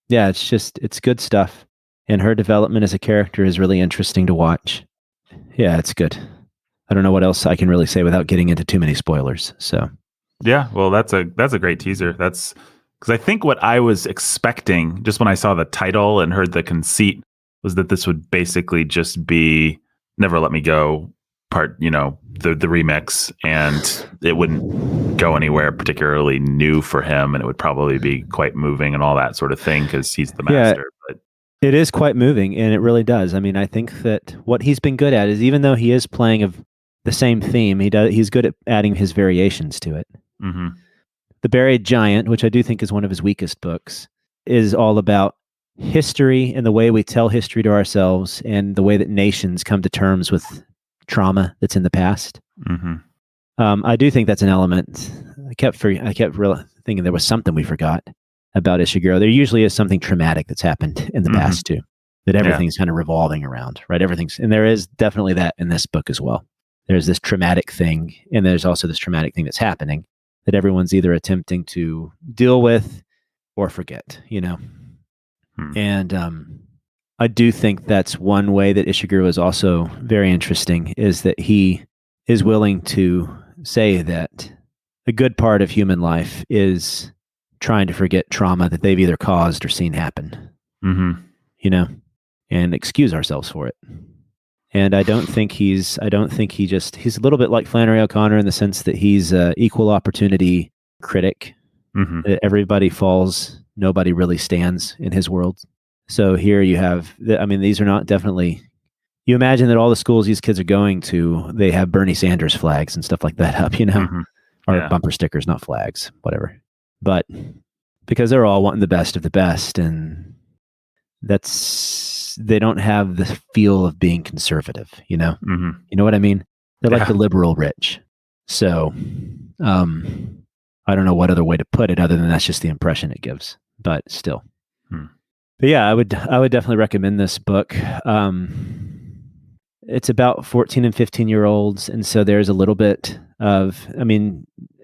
[SPEAKER 2] Yeah, it's good stuff. And her development as a character is really interesting to watch. Yeah, it's good. I don't know what else I can really say without getting into too many spoilers. So,
[SPEAKER 1] yeah, well, that's a great teaser. That's because I think what I was expecting just when I saw the title and heard the conceit was that this would basically just be Never Let Me Go part, the remix, and it wouldn't go anywhere particularly new for him, and it would probably be quite moving and all that sort of thing because he's the master.
[SPEAKER 2] Yeah, but it is quite moving, and it really does. I mean, I think that what he's been good at is, even though he is playing of the same theme, he's good at adding his variations to it.
[SPEAKER 1] Mm-hmm.
[SPEAKER 2] The Buried Giant, which I do think is one of his weakest books, is all about history and the way we tell history to ourselves and the way that nations come to terms with trauma that's in the past.
[SPEAKER 1] Mm-hmm.
[SPEAKER 2] I do think that's an element. I kept really thinking there was something we forgot about Ishiguro. There usually is something traumatic that's happened in the past too, that everything's kind of revolving around, right? And there is definitely that in this book as well. There's this traumatic thing, and there's also this traumatic thing that's happening that everyone's either attempting to deal with or forget, And I do think that's one way that Ishiguro is also very interesting, is that he is willing to say that a good part of human life is trying to forget trauma that they've either caused or seen happen, and excuse ourselves for it. And I don't think he's a little bit like Flannery O'Connor in the sense that he's an equal opportunity critic.
[SPEAKER 1] Mm-hmm.
[SPEAKER 2] Everybody falls, nobody really stands in his world. So here you have, these are not definitely, you imagine that all the schools these kids are going to, they have Bernie Sanders flags and stuff like that up, or bumper stickers, not flags, whatever. But because they're all wanting the best of the best, and they don't have the feel of being conservative,
[SPEAKER 1] Mm-hmm.
[SPEAKER 2] You know what I mean? They're like the liberal rich. So, I don't know what other way to put it other than that's just the impression it gives, but still. But yeah, I would definitely recommend this book. It's about 14 and 15-year-olds. And so there's a little bit of,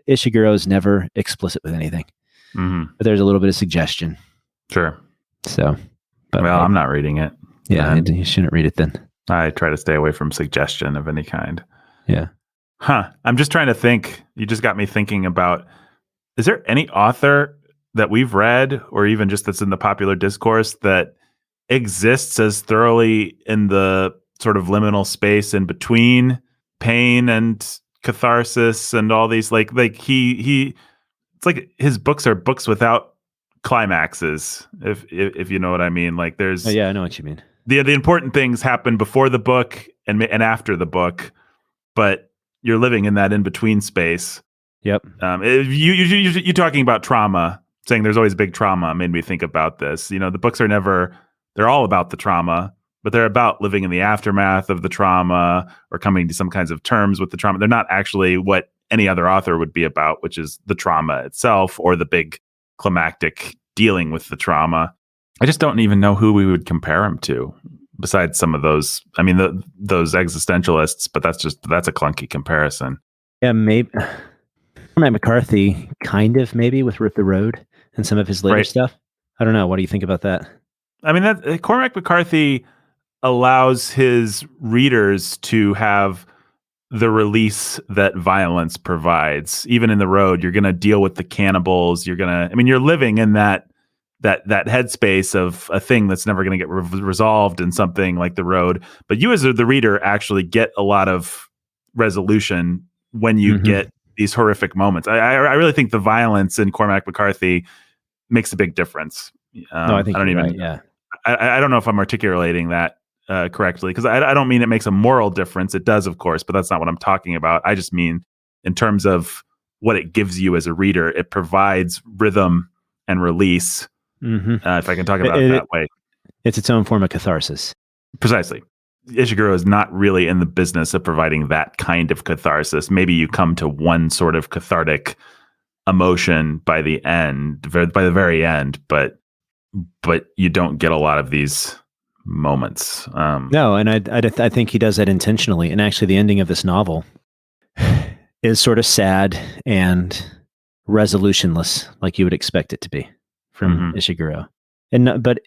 [SPEAKER 2] Ishiguro is never explicit with anything, but there's a little bit of suggestion.
[SPEAKER 1] Sure.
[SPEAKER 2] So, but
[SPEAKER 1] I'm not reading it.
[SPEAKER 2] Yeah, you shouldn't read it then.
[SPEAKER 1] I try to stay away from suggestion of any kind.
[SPEAKER 2] Yeah.
[SPEAKER 1] I'm just trying to think. You just got me thinking about, is there any author that we've read, or even just that's in the popular discourse, that exists as thoroughly in the sort of liminal space in between pain and catharsis and all these, like he it's like his books are books without climaxes, if you know what I mean. Like there's
[SPEAKER 2] I know what you mean.
[SPEAKER 1] The important things happen before the book and after the book, but you're living in that in between space.
[SPEAKER 2] Yep.
[SPEAKER 1] You talking about trauma, saying there's always big trauma, made me think about this. The books they're all about the trauma, but they're about living in the aftermath of the trauma or coming to some kinds of terms with the trauma. They're not actually what any other author would be about, which is the trauma itself or the big climactic dealing with the trauma. I just don't even know who we would compare him to besides some of those. Those existentialists, but that's a clunky comparison.
[SPEAKER 2] Yeah, maybe Cormac McCarthy, kind of, maybe, with Rip the Road and some of his later stuff. I don't know. What do you think about that?
[SPEAKER 1] That Cormac McCarthy allows his readers to have the release that violence provides. Even in The Road, you're going to deal with the cannibals. You're living in that headspace of a thing that's never going to get resolved in something like The Road. But you as the reader actually get a lot of resolution when you get these horrific moments. I really think the violence in Cormac McCarthy makes a big difference.
[SPEAKER 2] I think you're right. Yeah.
[SPEAKER 1] I don't know if I'm articulating that correctly, because I don't mean it makes a moral difference. It does, of course, but that's not what I'm talking about. I just mean in terms of what it gives you as a reader. It provides rhythm and release. If I can talk about it that way.
[SPEAKER 2] It's its own form of catharsis.
[SPEAKER 1] Precisely. Ishiguro is not really in the business of providing that kind of catharsis. Maybe you come to one sort of cathartic emotion by the very end, but but you don't get a lot of these moments.
[SPEAKER 2] No, and I think he does that intentionally. And actually, the ending of this novel is sort of sad and resolutionless, like you would expect it to be from Ishiguro. But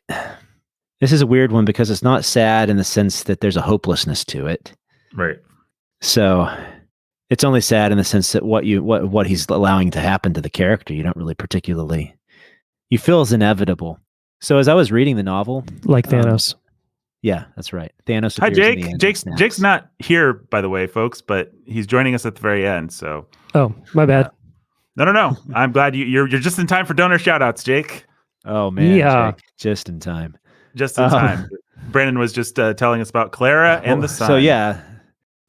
[SPEAKER 2] this is a weird one because it's not sad in the sense that there's a hopelessness to it.
[SPEAKER 1] Right.
[SPEAKER 2] So it's only sad in the sense that what he's allowing to happen to the character, you don't really particularly, you feel is inevitable. So as I was reading the novel,
[SPEAKER 3] like Thanos.
[SPEAKER 2] Yeah, that's right. Thanos.
[SPEAKER 1] Hi, Jake. Jake's not here, by the way, folks, but he's joining us at the very end. So.
[SPEAKER 3] Oh, my bad.
[SPEAKER 1] No. I'm glad you're just in time for donor shoutouts, Jake.
[SPEAKER 2] Oh man, yeah, Jake, just in time.
[SPEAKER 1] Just in time. Brandon was just telling us about Clara and the sun.
[SPEAKER 2] So yeah,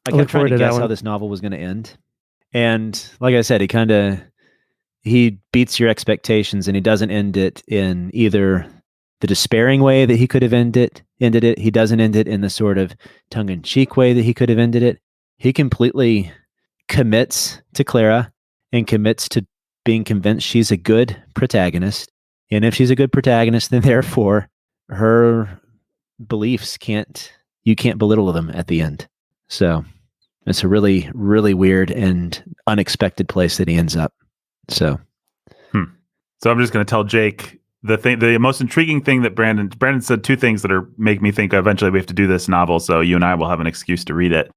[SPEAKER 2] I kept trying to guess how this novel was going to end, and like I said, he beats your expectations, and he doesn't end it in either the despairing way that he could have ended it. He doesn't end it in the sort of tongue-in-cheek way that he could have ended it. He completely commits to Clara and commits to being convinced she's a good protagonist. And if she's a good protagonist, then therefore her beliefs you can't belittle them at the end. So it's a really, really weird and unexpected place that he ends up. So
[SPEAKER 1] I'm just going to tell Jake the most intriguing thing that Brandon said two things that make me think eventually we have to do this novel. So you and I will have an excuse to read it.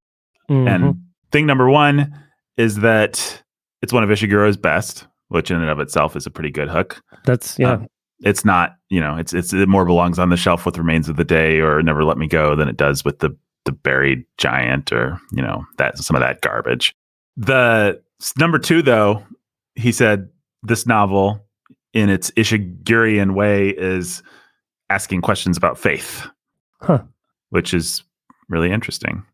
[SPEAKER 1] Mm-hmm. And thing number one is that it's one of Ishiguro's best, which in and of itself is a pretty good hook.
[SPEAKER 3] That's
[SPEAKER 1] it's not, it more belongs on the shelf with Remains of the Day or Never Let Me Go than it does with the Buried Giant or, that some of that garbage. The number two, though, he said this novel in its Ishigurian way is asking questions about faith, which is really interesting.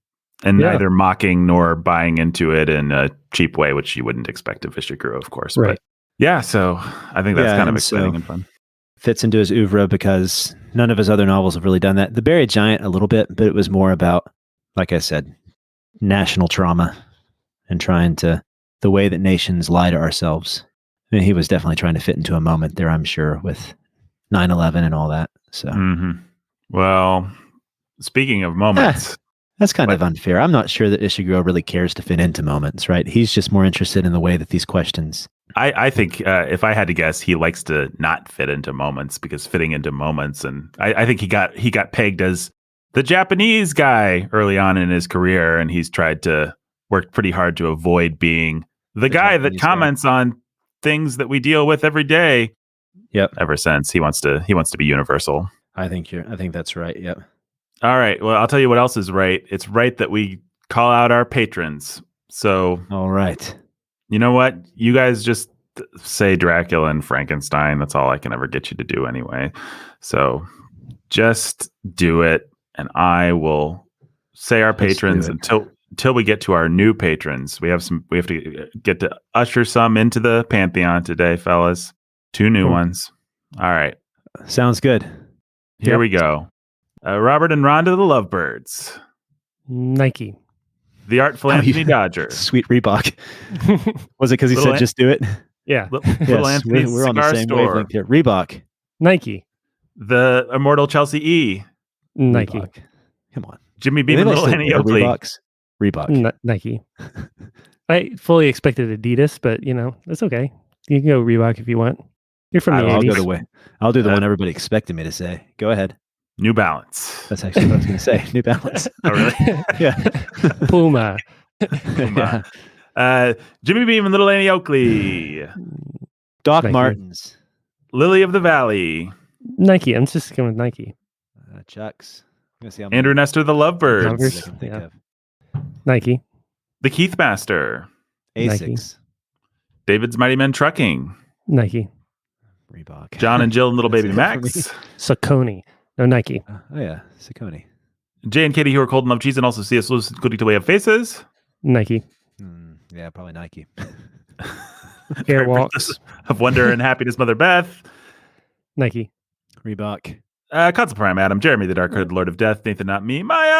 [SPEAKER 1] And neither mocking nor buying into it in a cheap way, which you wouldn't expect of Ishiguro, of course.
[SPEAKER 3] Right.
[SPEAKER 1] But yeah, so I think that's kind of exciting and fun.
[SPEAKER 2] Fits into his oeuvre because none of his other novels have really done that. The Buried Giant a little bit, but it was more about, like I said, national trauma and the way that nations lie to ourselves. I mean, he was definitely trying to fit into a moment there, I'm sure, with 9/11 and all that. So,
[SPEAKER 1] well, speaking of moments,
[SPEAKER 2] that's kind of unfair. I'm not sure that Ishiguro really cares to fit into moments, right? He's just more interested in the way that these questions.
[SPEAKER 1] I think if I had to guess, he likes to not fit into moments because fitting into moments, and I think he got pegged as the Japanese guy early on in his career, and he's tried to work pretty hard to avoid being the guy that comments on things that we deal with every day.
[SPEAKER 2] Yep.
[SPEAKER 1] Ever since he wants to be universal.
[SPEAKER 2] I think that's right. Yep.
[SPEAKER 1] All right. Well, I'll tell you what else is right. It's right that we call out our patrons. So,
[SPEAKER 2] all right.
[SPEAKER 1] You know what? You guys just say Dracula and Frankenstein. That's all I can ever get you to do anyway. So just do it, and I will say our patrons until we get to our new patrons. We have to get to usher some into the pantheon today, fellas. 2 new ones. All right.
[SPEAKER 2] Sounds good.
[SPEAKER 1] Here we go. Robert and Rhonda the Lovebirds.
[SPEAKER 3] Nike.
[SPEAKER 1] The Artful Anthony Dodger.
[SPEAKER 2] Sweet Reebok. Was it because he said just do it?
[SPEAKER 3] Yeah.
[SPEAKER 1] Little Anthony
[SPEAKER 2] we're on the same wavelength here. Reebok.
[SPEAKER 3] Nike.
[SPEAKER 1] The Immortal Chelsea E.
[SPEAKER 3] Nike.
[SPEAKER 2] Reebok. Come on.
[SPEAKER 1] Jimmy Beam and Little Annie Oakley.
[SPEAKER 2] Reebok.
[SPEAKER 3] Nike. I fully expected Adidas, but that's okay. You can go Reebok if you want. You're from the 80s.
[SPEAKER 2] I'll do the one everybody expected me to say. Go ahead.
[SPEAKER 1] New Balance.
[SPEAKER 2] That's actually what I was going to say. New Balance.
[SPEAKER 1] Oh, really?
[SPEAKER 2] Yeah.
[SPEAKER 3] Puma.
[SPEAKER 1] Yeah. Jimmy Beam and Little Annie Oakley.
[SPEAKER 2] Doc Martens.
[SPEAKER 1] Lily of the Valley.
[SPEAKER 3] Nike. I'm just going with Nike.
[SPEAKER 2] Chucks.
[SPEAKER 1] Andrew Nestor the Lovebirds.
[SPEAKER 3] Nike.
[SPEAKER 1] The Keith Master.
[SPEAKER 2] Asics.
[SPEAKER 1] David's Mighty Men Trucking.
[SPEAKER 3] Nike.
[SPEAKER 2] Reebok.
[SPEAKER 1] John and Jill and Little Baby Max.
[SPEAKER 3] Saucony. No, Nike.
[SPEAKER 2] Saucony.
[SPEAKER 1] Jay and Katie, who are cold and love cheese and also see us loose, including to way of faces.
[SPEAKER 3] Nike.
[SPEAKER 2] Yeah, probably Nike.
[SPEAKER 3] Airwalks.
[SPEAKER 1] Of Wonder and Happiness, Mother Beth.
[SPEAKER 3] Nike.
[SPEAKER 2] Reebok.
[SPEAKER 1] Consul Prime Adam, Jeremy the Dark Hood, Lord of Death, Nathan Not Me, Maya!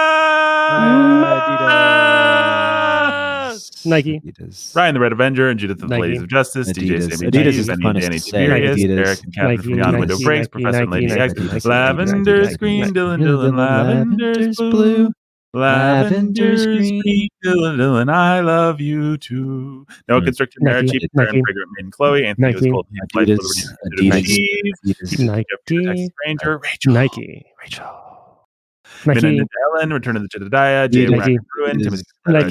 [SPEAKER 3] Nike.
[SPEAKER 2] Adidas.
[SPEAKER 1] Ryan the Red Avenger and Judith the
[SPEAKER 3] Nike.
[SPEAKER 1] Ladies of Justice, DJ
[SPEAKER 2] Adidas.
[SPEAKER 1] Sammy
[SPEAKER 2] Adidas
[SPEAKER 1] G,
[SPEAKER 2] is the
[SPEAKER 1] Benny and
[SPEAKER 2] funnest
[SPEAKER 1] Danny
[SPEAKER 2] to say.
[SPEAKER 1] Tiberius,
[SPEAKER 2] Adidas.
[SPEAKER 1] Eric and Captain from Beyond the Window
[SPEAKER 3] Nike,
[SPEAKER 1] Breaks,
[SPEAKER 3] Nike,
[SPEAKER 1] Professor and Lady
[SPEAKER 3] Nike,
[SPEAKER 1] X,
[SPEAKER 3] Nike,
[SPEAKER 1] Lavender's Green, Dylan, Lavender's Blue. Lavender's green, Dylan, I love you too. Noah Constrictor, Mara, Cheap, Fragrant Maiden, Chloe, Anthony Goes Cold,
[SPEAKER 2] Adidas.
[SPEAKER 3] Nike,
[SPEAKER 1] Ranger,
[SPEAKER 3] Rachel.
[SPEAKER 1] Nike, Ellen, Return of the Jedediah, Jay Nike, Ruin, Timothy,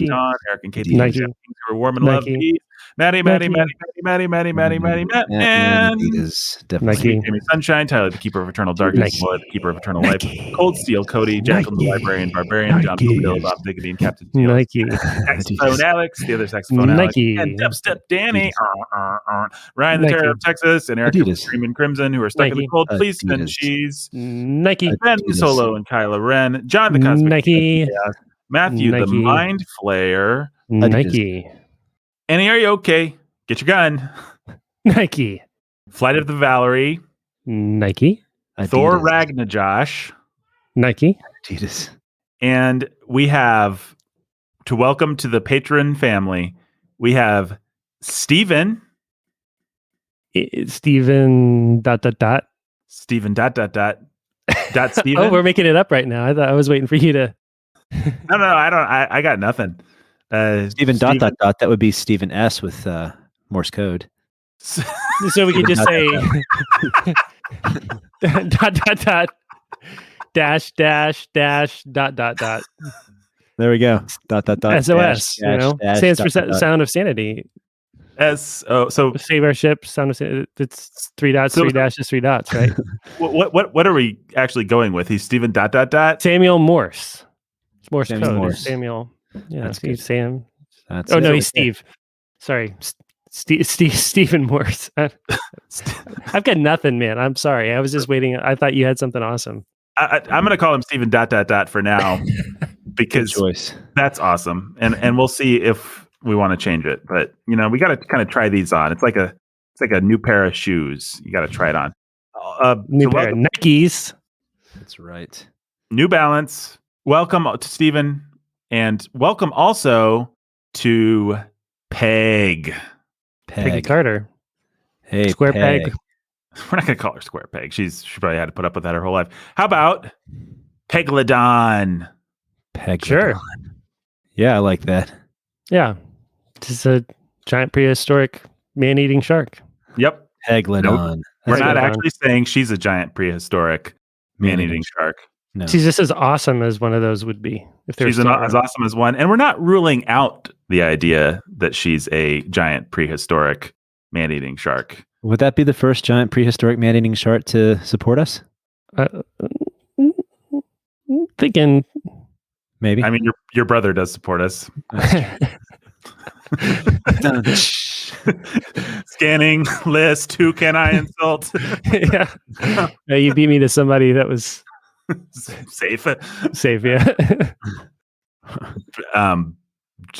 [SPEAKER 1] John, Eric and Katie,
[SPEAKER 3] Nike,
[SPEAKER 1] who are warm and love, Maddie, Matt, and
[SPEAKER 2] Definitely.
[SPEAKER 1] Jamie Sunshine, Tyler, the Keeper of Eternal Darkness, Lloyd, the Keeper of Eternal Life, Cold Steel, Cody, Jackal, the Librarian, Barbarian, John Bill, Bob Diggity, and Captain Steel, Saxophone Alex, the other saxophone Alex, and Dubstep Danny, Ryan, the Terror of Texas, and Eric from Screaming Crimson, who are stuck in the cold policeman cheese,
[SPEAKER 3] Nike,
[SPEAKER 1] Ben Solo and Kyla Ren, John the Cosmic
[SPEAKER 3] Nike,
[SPEAKER 1] Matthew the Mind Flayer,
[SPEAKER 3] Nike.
[SPEAKER 1] Annie, are you okay? Get your gun.
[SPEAKER 3] Nike.
[SPEAKER 1] Flight of the Valerie.
[SPEAKER 3] Nike.
[SPEAKER 1] Thor Ragnajosh.
[SPEAKER 3] Nike.
[SPEAKER 2] Adidas.
[SPEAKER 1] And we have, to welcome to the patron family, we have Steven.
[SPEAKER 3] Steven ...
[SPEAKER 1] Steven ... Steven.
[SPEAKER 3] Oh, we're making it up right now. I was waiting for you to.
[SPEAKER 1] No, I got nothing.
[SPEAKER 2] Steven ... That would be Steven S with Morse code.
[SPEAKER 3] So we could just say ..
[SPEAKER 2] There we go. ...
[SPEAKER 3] SOS. Stands for Sound of Sanity.
[SPEAKER 1] So
[SPEAKER 3] save our ship. Sound of Sanity. It's 3 dots, 3 dashes, 3 dots, right?
[SPEAKER 1] What are we actually going with? He's Steven ...
[SPEAKER 3] Samuel Morse. It's Morse code.
[SPEAKER 2] Morse.
[SPEAKER 3] Samuel. Yeah,
[SPEAKER 2] that's
[SPEAKER 3] Steve Sam.
[SPEAKER 2] That's
[SPEAKER 3] no, he's Steve. Sorry, Stephen Morse. I've got nothing, man. I'm sorry. I was just waiting. I thought you had something awesome.
[SPEAKER 1] I'm going to call him Steven ... for now because that's awesome, and we'll see if we want to change it. But we got to kind of try these on. It's like a new pair of shoes. You got to try it on.
[SPEAKER 3] New pair of Nikes.
[SPEAKER 2] That's right.
[SPEAKER 1] New Balance. Welcome to Steven, and welcome also to Peg.
[SPEAKER 3] Peggy Carter.
[SPEAKER 2] Hey,
[SPEAKER 3] Square Peg.
[SPEAKER 1] We're not going to call her Square Peg. She probably had to put up with that her whole life. How about Peglodon?
[SPEAKER 2] Peglodon.
[SPEAKER 3] Sure.
[SPEAKER 2] Yeah, I like that.
[SPEAKER 3] Yeah. It's a giant prehistoric man-eating shark.
[SPEAKER 1] Yep.
[SPEAKER 2] Peglodon.
[SPEAKER 1] Nope. We're not actually saying she's a giant prehistoric man-eating shark.
[SPEAKER 3] No. She's just as awesome as one of those would be. If
[SPEAKER 1] she's as awesome as one. And we're not ruling out the idea that she's a giant prehistoric man-eating shark.
[SPEAKER 2] Would that be the first giant prehistoric man-eating shark to support us?
[SPEAKER 3] Thinking.
[SPEAKER 2] Maybe.
[SPEAKER 1] I mean, your brother does support us. Scanning list. Who can I insult?
[SPEAKER 3] Yeah. You beat me to somebody that was...
[SPEAKER 1] Safe,
[SPEAKER 3] yeah.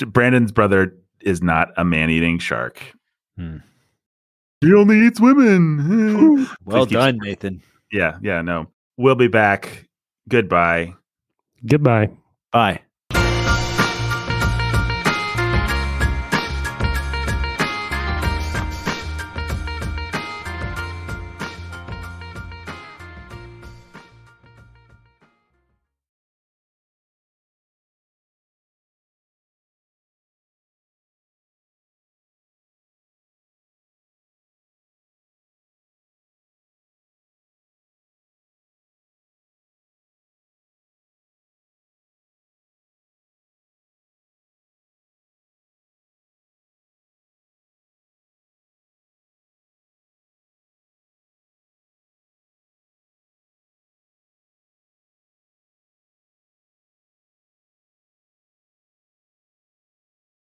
[SPEAKER 1] Brandon's brother is not a man-eating shark. He only eats women.
[SPEAKER 2] Well done, Nathan.
[SPEAKER 1] Yeah, no. We'll be back. Goodbye.
[SPEAKER 3] Goodbye.
[SPEAKER 2] Bye.